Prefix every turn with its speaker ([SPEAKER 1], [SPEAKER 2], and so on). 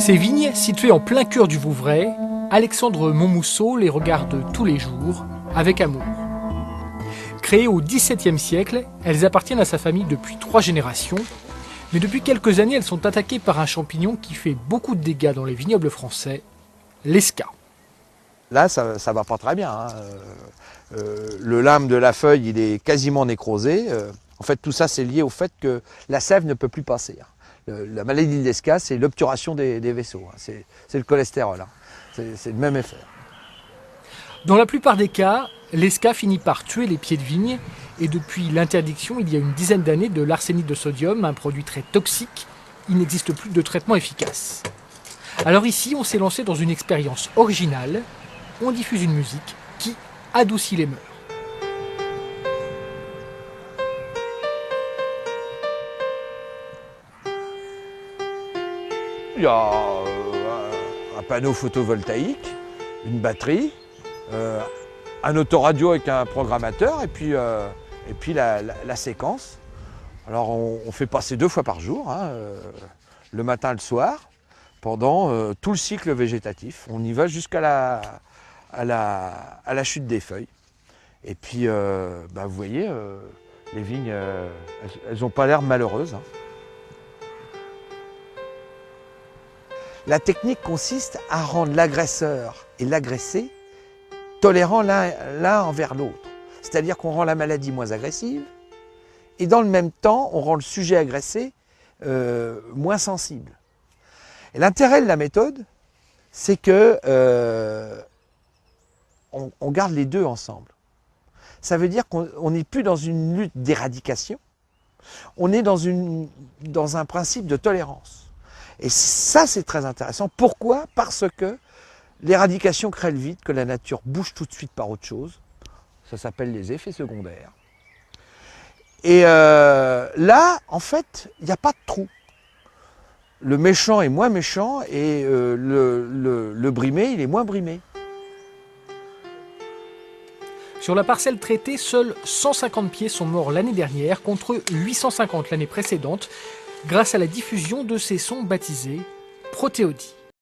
[SPEAKER 1] Ces vignes, situées en plein cœur du Vouvray, Alexandre Monmousseau les regarde tous les jours, avec amour. Créées au XVIIe siècle, elles appartiennent à sa famille depuis 3 générations, mais depuis quelques années, elles sont attaquées par un champignon qui fait beaucoup de dégâts dans les vignobles français, l'esca.
[SPEAKER 2] Là, ça va pas très bien, hein. Le lime de la feuille, il est quasiment nécrosé. En fait, tout ça, c'est lié au fait que la sève ne peut plus passer. La maladie de l'esca, c'est l'obturation des vaisseaux. C'est le cholestérol. C'est le même effet.
[SPEAKER 1] Dans la plupart des cas, l'esca finit par tuer les pieds de vigne et depuis l'interdiction, il y a une dizaine d'années, de l'arsénite de sodium, un produit très toxique, il n'existe plus de traitement efficace. Alors ici, on s'est lancé dans une expérience originale. On diffuse une musique qui adoucit les mœurs.
[SPEAKER 2] Il y a un panneau photovoltaïque, une batterie, un autoradio avec un programmateur et puis la séquence. Alors on fait passer 2 fois par jour, hein, le matin et le soir, pendant tout le cycle végétatif. On y va jusqu'à la chute des feuilles. Et puis vous voyez, les vignes, elles n'ont pas l'air malheureuses, hein. La technique consiste à rendre l'agresseur et l'agressé tolérants l'un envers l'autre. C'est-à-dire qu'on rend la maladie moins agressive et dans le même temps, on rend le sujet agressé moins sensible. Et l'intérêt de la méthode, c'est que on garde les deux ensemble. Ça veut dire qu'on n'est plus dans une lutte d'éradication, on est dans un principe de tolérance. Et ça, c'est très intéressant. Pourquoi? Parce que l'éradication crée le vide, que la nature bouge tout de suite par autre chose. Ça s'appelle les effets secondaires. Et là, en fait, il n'y a pas de trou. Le méchant est moins méchant et le brimé, il est moins brimé.
[SPEAKER 1] Sur la parcelle traitée, seuls 150 pieds sont morts l'année dernière contre 850 l'année précédente, grâce à la diffusion de ces sons baptisés protéodie.